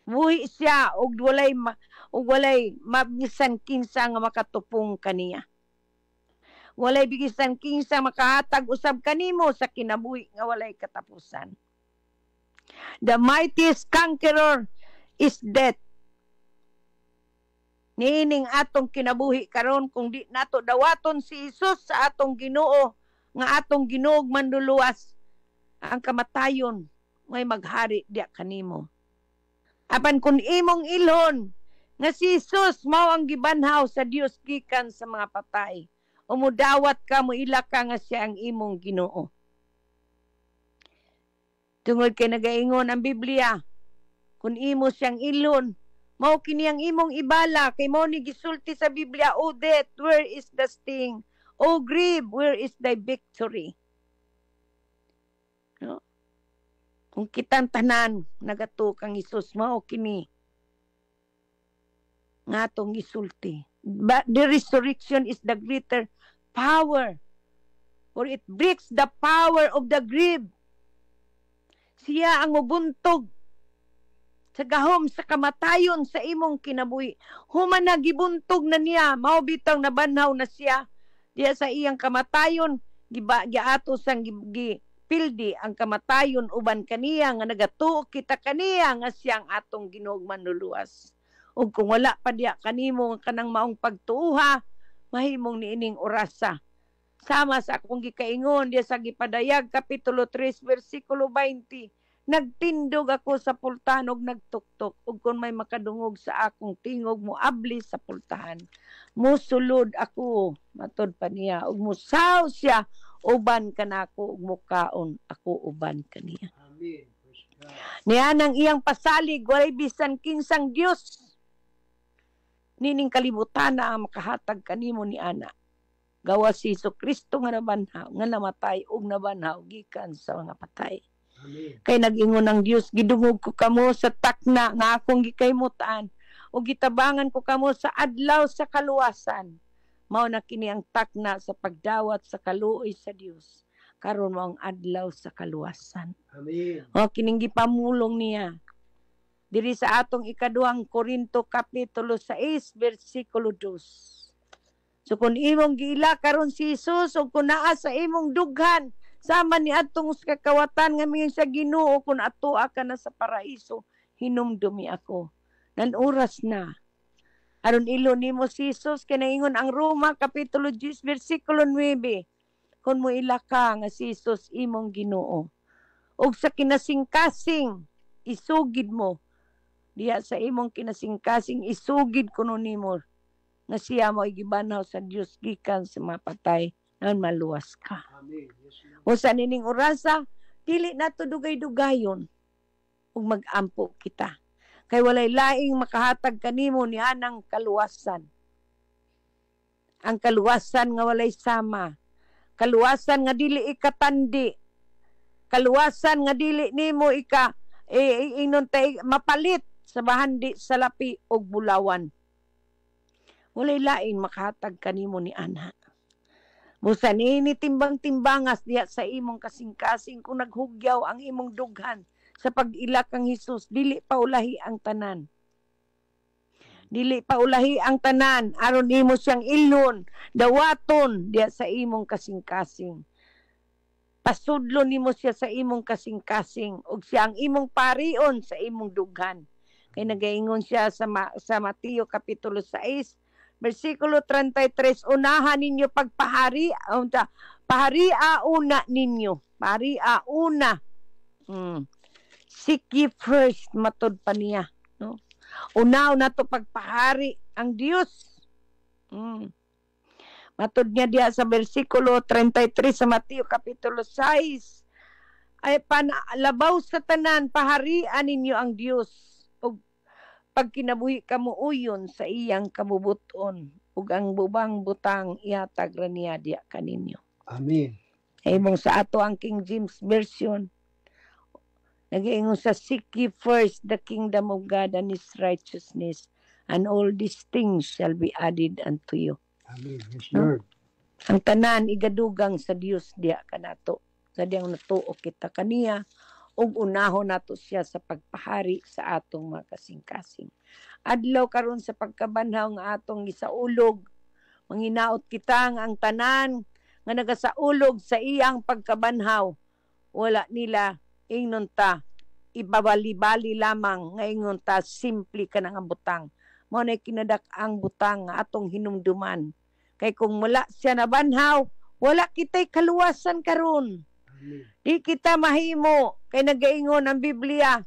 Buhi siya ug walay mabisan kinsa nga makatupong kaniya. Walay bigisan kinsa makahatag usab kanimo sa kinabuhi nga walay katapusan. The mightiest conqueror is death. Niining atong kinabuhi karon kung di nato dawaton si Jesus sa atong Ginoo nga atong Ginoog manluluwas, ang kamatayon may maghari diya kanimo. Apan kung imong ilhon nga si Jesus mao ang gibanhaw sa Dios gikan sa mga patay, umudawat ka mo ila ka nga siya ang imong Ginoo. Tungod kay nagaingon ang Biblia, kung imo siyang ilhon, mao kini ang imong ibala kay mao ni gisulti sa Biblia, O death, where is the sting? O grave, where is thy victory? No? Kung kitang tanan nagato kang Hesus mao kini nga atong gisulti. But the resurrection is the greater power, for it breaks the power of the grave. Siya ang mubuntog sa gahom sa kamatayon sa imong kinabuhi. Human na gibuntog na niya, mao bitaw nabanhaw na siya diya sa iyang kamatayon, giato sang gipildi ang kamatayon uban kaniya nga nagatuo kita kaniya nga siyang atong Ginoong manluluwas. Ug kung wala pa diya kanimo kanang maong pagtuuha, mahimong niining orasa. Sama sa akong gikaingon diya sa Gipadayag kapitulo 3 bersikulo 20. Nagtindog ako sa pultahan ug nagtuktok, ug kung may makadungog sa akong tingog mo abli sa pultahan, musulod ako matod pa niya ug musaw siya uban kanako ug mukaon ako uban kaniya. Amen. Niya nang iyang pasalig walay bisan kinsang Dios nining kalibutan na ang makahatag kanimo ni ana. Gawa si Jesucristo nga nabanhaw, nga namatay ug nabanhaw gikan sa mga patay. Amen. Kay nag-ingon ng Dios, gidungog ko kamo sa takna nga akong gikaymutan o gitabangan ko kamo sa adlaw sa kaluwasan. Mao na kini ang takna sa pagdawat sa kaluoy sa Dios. Karon mo ang adlaw sa kaluwasan. Amen. O kining gipamulong niya diri sa atong ikaduhang Korinto kapitulo 6 bersikulo 2. So kung imong giila karon si Jesus o kung naa sa imong dughan sama ni atong kakawatan nga miyon sa Ginoo kung atoa ka na sa paraiso hinumdumi ako. Nan oras na. Aron ilo nimo si Jesus kinaingon ang Roma kapitulo 10 bersikulo 9. Kung mo ila ka nga si Jesus imong Ginoo. Og sa kinasingkasing isugid mo diya sa imong kinasingkasing isugid kuno nimo nga siya mo gibanaw sa Dios gikan sa mapatay nan maluwas ka. Amen. Yes, Lord. O sa nining orasa dili nato dugay-dugayon ug mag-ampo kita. Kay walay laing makahatag kanimo ni anang kaluwasan. Ang kaluwasan nga walay sama. Kaluwasan nga dili ikatandi. Kaluwasan nga dili nimo mapalit sa bahandi sa lapi og bulawan. Walay lain makahatag kanimo ni ana. Busa ni timbang-timbangas diya sa imong kasing-kasing kung naghugyaw ang imong dughan sa pag-ila kang Hesus, dili pa ulahi ang tanan. Dili pa ulahi ang tanan aron imo siyang ilon, dawaton diya sa imong kasing-kasing. Pasudlon nimo siya sa imong kasing-kasing ug siya ang imong parion sa imong dughan. Kay nagaingon siya sa Mateo kapitulo 6 bersikulo 33, unahan ninyo pagpahari, paharia una ninyo. Paharia una. Seek ye first, matod pa niya. No? Unaw na to pagpahari ang Diyos. Matod niya diya sa bersikulo 33 sa Mateo kapitulo 6. Ay panlabaw sa tanan, paharian ninyo ang Diyos. Pag kinabuhi kamo uyon sa iyang kabubuton ug ang bubang butang ihatag ra niya diya kaninyo. Amen. Imong sa ato ang King James version nag-iingon sa seek ye first the kingdom of God and his righteousness and all these things shall be added unto you. Amen. Yes, Lord. Ang tanan igadugang sa Dios diya kanato. Sa diyang natuo kita kaniya ug unahon nato siya sa pagpahari sa atong mga kasing-kasing. Adlaw karon sa pagkabanhaw nga atong gisaulog, manginaot kita nga ang tanan nga nagasaulog sa iyang pagkabanhaw, wala nila ingnon ta ibabali-bali lamang nga ingon ta simple ka nga butang. Mao nay kinadak-ang butang nga atong hinumduman. Kay kung wala siya nabanhaw, wala kitay kaluwasan karon. Di kita mahimo kay nagaingon ang Biblia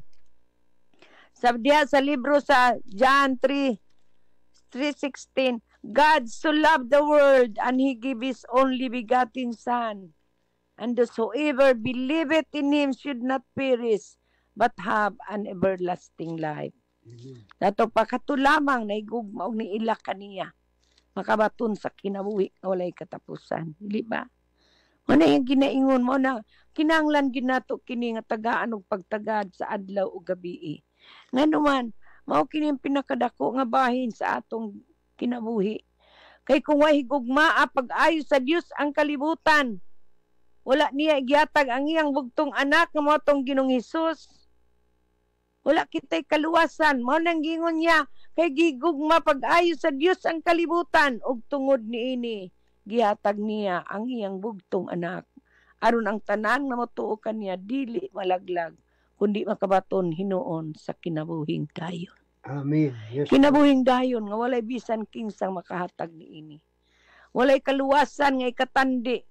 sa libro sa John 3:16, God so loved the world and he gave his only begotten Son, and whosoever believeth in him should not perish but have an everlasting life. Dato pakato lamang naigugma og niila kaniya makabaton sa kinabuhi nga walay katapusan, dili ba? Ano yung ginaingon mo na kinanglan ginato kini nga tagaan og pagtagad sa adlaw o gabi. Nga naman, mao kini pinakadako nga bahin sa atong kinabuhi. Kay kung way higugmaa pag-ayo sa Dios ang kalibutan, wala niya gihatag ang iyang bugtong anak nga mao tong Ginoong Hesus. Wala kitay kaluwasan. Mao nang gingon niya kay gigugma pag-ayo sa Dios ang kalibutan ug tungod niini gihatag niya ang iyang bugtong anak aron ang tanan nga motuo kaniya dili malaglag kundi makabaton hinuon sa kinabuhing dayon. Amen. Yes, Kinabuhing dayon nga walay bisan kinsang makahatag niini. Walay kaluwasan nga ikatandi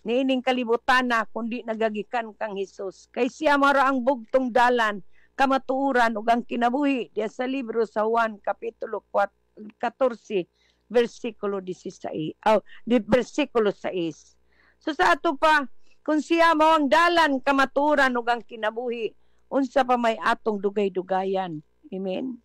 niining kalibutana kundi nagagikan kang Hesus. Kay siya mara ang bugtong dalan kamatuoran ug ang kinabuhi diya sa libro sa Juan kapitulo 14 versikulo 16, versikulo 6. So sa ato pa, kung siya mo ang dalan kamaturan ug ang kinabuhi, unsa pa may atong dugay-dugayan. Amen.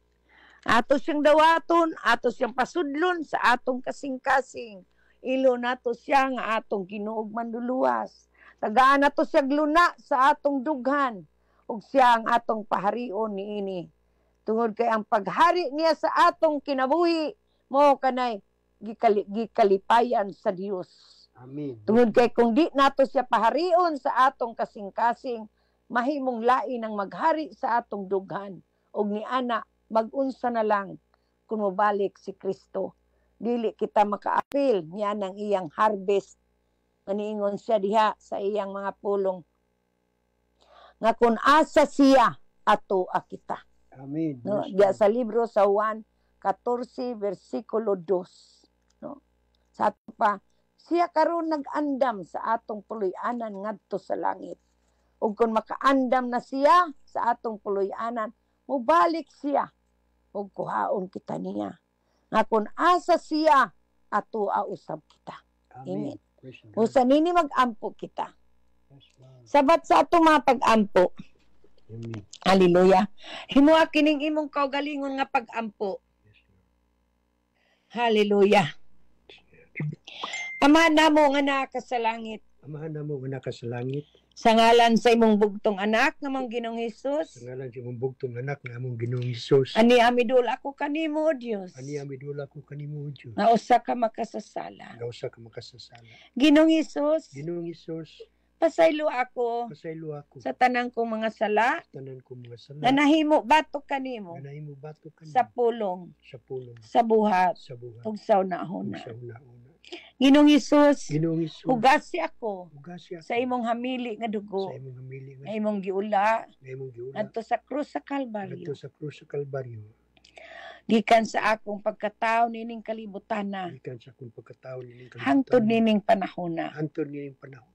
Ato siyang dawaton, ato siyang pasudlon sa atong kasing-kasing. Ilo nato siya nga atong Ginoo manluluwas. Tagaan nato siya gluna sa atong dughan ug siya ang atong paharion niini. Tungod kay ang paghari niya sa atong kinabuhi mo kanay gikalipayan sa Dios. Amen. Tungod kay kung di nato siya paharion sa atong kasing-kasing, mahimong lain ang maghari sa atong dughan. Og ni ana mag-unsa na lang kung mobalik si Kristo. dili kita makaapil niya ng iyang harvest. Maniingon siya diha sa iyang mga pulong. Nga kung asa siya, ato kita. Amen. No? Yes, Diya Lord. sa libro sa Juan 14, versikulo 2. No? Sa ato pa, siya karon nag-andam sa atong puloy-anan ngadto sa langit. Ug kung makaandam na siya sa atong puloy-anan, mubalik siya ug kuhaon kita niya. Nga kung asa siya, ato usab kita. Amen. Praise God. Usa nini mag-ampo kita. Yes, Lord. Sabat sa ato mga pag-ampo. Amen. Hallelujah. Himuha kining imong kaugalingon nga pag-ampo. Yes, Lord. Hallelujah. Ama namo nga naka sa langit. Amahan na mo nga naka sa langit. Sa ngalan sa imong bugtong anak nga mong Ginoong Hesus. Sa ngalan sa imong bugtong anak nga among Ginoong Hesus. Ani amidul ako kanimo, O Dios. Ani amidula ko kanimo, O Dios. Nga usa ka makasasala. Nga usa ka makasasala. Ginoong Hesus, Ginoong Hesus, pasaylo ako pasaylo ako sa tanang kong mga sala tanan ko mga sala. na nahimo batok kanimo Nga nahimo batok kanimo sa pulong, sa pulong, sa buhat, sa buhat, ug sa ug una-una. sa una-una. Ginoong Hesus, Ginoong Hesus, hugasi ako ugasi ako sa imong hamili nga dugo, sa imong hamili nga nga imong giula nga imong giula adto sa krus sa adto Kalbaryo. sa krus sa Kalbaryo. Gikan sa akong pagkatao nining kalibutana, Gikan sa akong pagkatao nining hangtod nining panahona. hangtod nining panahon.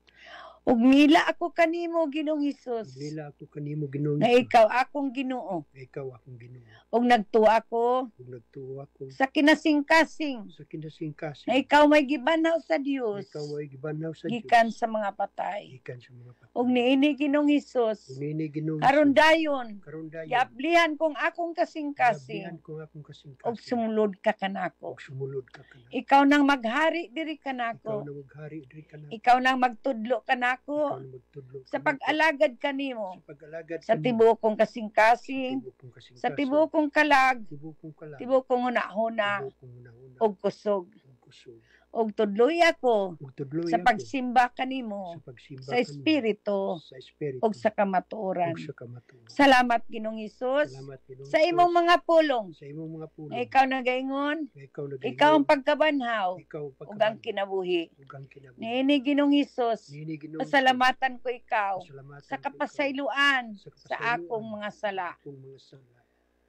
Ug nila ako kanimo, Ginoong Hesus, Nila ako kanimo Ginoong nga Hesus, ikaw akong Ginoo, nga ikaw akong Ginoo. ug nagtuwa ako Ug nagtuo ako sa kinasing-kasing sa kinasingkasing na ikaw may gibanaw sa nga Dios ikaw ay gibanaw sa Dios. gikan sa mga patay. Gikan sa mga patay. Ug niini Ginoong Hesus, Ug niini Ginoong karon Hesus, dayon karon dayon giablihan kong akong kasing-kasing Gabihan ko akong kasing-kasing. ug sumulod ka kanako. Ug sumulod ka kanako. Ikaw nang maghari diri Ikaw kanako. na maghari diri kanako. Ikaw nang magtudlo Ikaw kanako na magtudlo sa kanako. pag-alagad kanimo Sa pag-alagad sa kanimo. tibokong kasing-kasing, Tibokong kasing-kasing. sa tibokong kalag, Tibokong kalag. tibokong huna-huna Tibokong una-una. ug kusog. Ug kusog. Ug tudloy ako Ug tudloy sa ako pagsimba kanimo sa pagsimba sa espiritu sa espiritu ug sa kamatuoran. ug sa kamatuoran. Salamat Ginoong Hesus Salamat Ginoong sa imong Hesus, mga pulong. sa imong mga pulong. Na ikaw nagaingon, Na ikaw nagaingon. ikaw ang pagkabanhaw Ikaw ang ug ang pagkabanhaw, kinabuhi. ug ang kinabuhi. Niini Ginoong Hesus, Niini Ginoong Hesus, pasalamatan ko ikaw pasalamatan sa ko ikaw kapasayloan sa sa akong mga sala akong mga sala.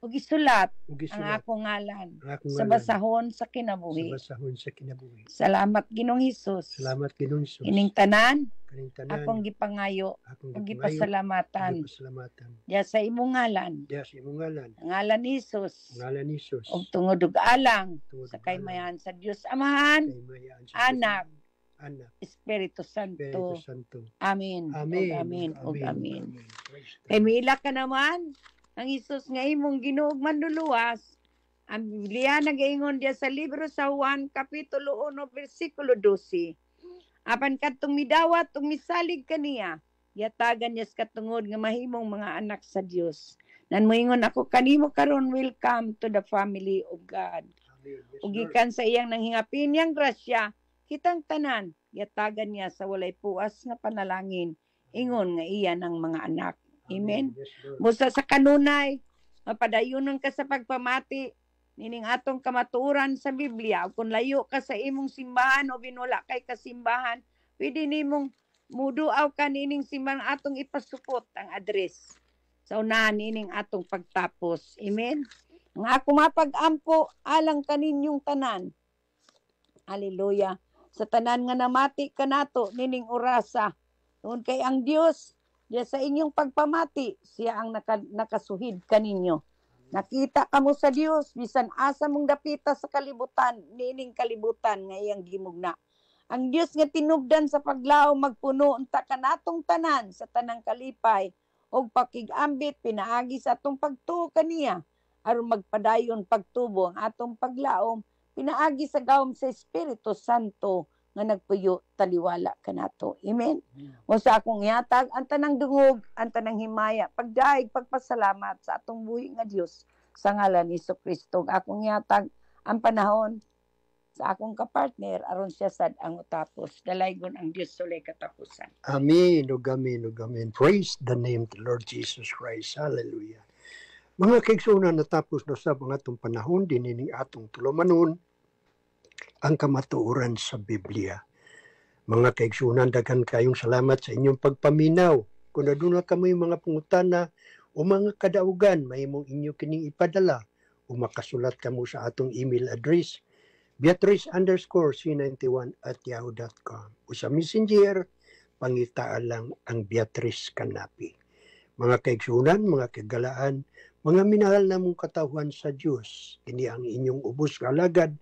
ug isulat Ug ang isulat akong ngalan ang akong sa ngalan basahon sa sa kinabuhi. basahon sa kinabuhi. Salamat Ginoong Hesus. Salamat Ginoong Hesus. Ining tanan Kaning tanan akong gipangayo akong ug gipangayo, gipasalamatan gipasalamatan. diya sa imong ngalan. Diya sa imong ngalan, Ang ngalan ni Jesus ngalan ni Hesus. ug tungod ug alang Tungod sa ug kaymayan sa Dios Amahan, alang, kaymayan sa Anak, Anak, Espiritu Espiritu Santo. Santo. Amen. Amen. Ug amen. Ug amen. Praise God. Kay mila ka naman ang Hesus nga imong Ginoo ug manluluwas. Ang Biblia nagaingon diya sa libro sa Juan kapitulo 1 bersikulo 12. Apan kadtong midawat ug misalig kaniya, yatagan niya sa katungod nga mahimong mga anak sa Dios. Nan moingon ako kanimo karon, welcome to the family of God. Amen. Yes, Ug Lord. gikan sa iyang nanghingapin niyang grasya, kitang tanan yatagan niya sa walay puas nga panalangin. Ingon nga iya ng mga anak. Amen. Yes, Lord. Busa sa kanunay, mapadayunon ka sa pagpamati, nining atong kamatuoran sa Biblia. Ug kung layo ka sa imong simbahan o binula kay kasimbahan, pwede nimong muduaw ka nining simbahan atong ipasupot ang address sa unahan nining atong pagtapos. Amen. Ang ako mapag-ampo alang kaninyong tanan. Hallelujah. Sa tanan nga namati kanato nining orasa. Noon kay ang Dios diya sa inyong pagpamati, siya ang nakasuhid kaninyo. Nakita kamo sa Dios bisan asa mong dapita sa kalibutan, nining kalibutan nga iyang gimugna. Ang Dios nga tinubdan sa paglaom magpuno unta kanatong tanan sa tanang kalipay og pakigambit pinaagi sa atong pagtuo kaniya aron magpadayon pagtubo ang atong paglaom pinaagi sa gawom sa Espiritu Santo nga nagpuyo taliwala kanato. Amen. O sa akong ihatag ang tanang dungog, ang tanang himaya, pagdaig, pagpasalamat sa atong buhi nga Dios sa ngalan ni Jesucristo. Akong ihatag ang panahon sa akong kapartner aron siya sad ang utapos. Dalaygon ang Dios sulay katapusan. Amen. Ug amen. Ug amen. Praise the name of the Lord Jesus Christ. Hallelujah. Mga kaigsunan, natapos na sa mga atong panahon, dinining atong tulumanon. ang kamatuoran sa Biblia. Mga kaigsunan, daghan kayong salamat sa inyong pagpaminaw. Kung aduna kamoy mga pangutana o mga kadaugan, mahimong inyo kining ipadala o makasulat kamo sa atong email address beatrice_c91@yahoo.com o sa messenger, pangitaan lang ang Beatrice Canapi. Mga kaigsunan, mga kagalaan, mga minahal na mong katawhan sa Diyos, kini ang inyong ubos kalagad,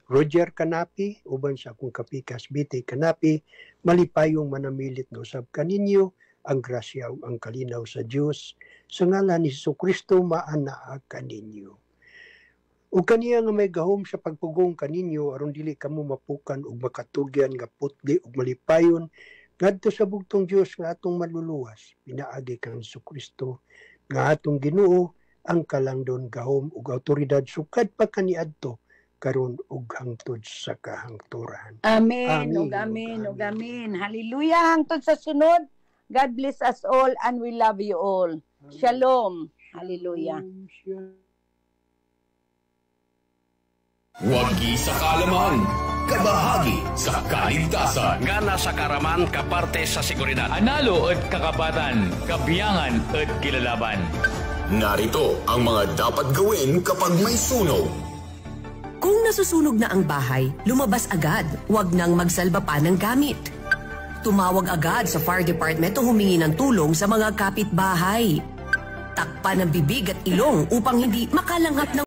Roger Canapi, uban sa akong kapikas BT Canapi, malipayong manamilit no sab kaninyo, ang grasya ug ang kalinaw sa Diyos, sa ngalan ni Jesucristo maanaa kaninyo. Ug kaniya nga may gahom sa pagpugong kaninyo aron dili kamo mapukan ug makatugyan nga putli ug malipayon ngadto sa bugtong Dios nga atong maluluwas. Pinaagi kang Jesucristo nga atong Ginoo ang kalangdon gahom ug awtoridad sukad pa kaniadto karon ug hangtod sa kahangturan. Amen ug amen ug amen. Hallelujah. Hangtod sa sunod. God bless us all and we love you all. Shalom. Hallelujah. Wagi sa kaalaman, kabahagi sa kaligtasan. Nga nasa karaman kaparte sa seguridad. Analo at kakapatan, kabiyangan at kilalaban. Narito ang mga dapat gawin kapag may sunog. Kung nasusunog na ang bahay, lumabas agad. Huwag nang magsalba pa ng gamit. Tumawag agad sa fire department o humingi ng tulong sa mga kapitbahay. Takpan ng bibig at ilong upang hindi makalanghap ng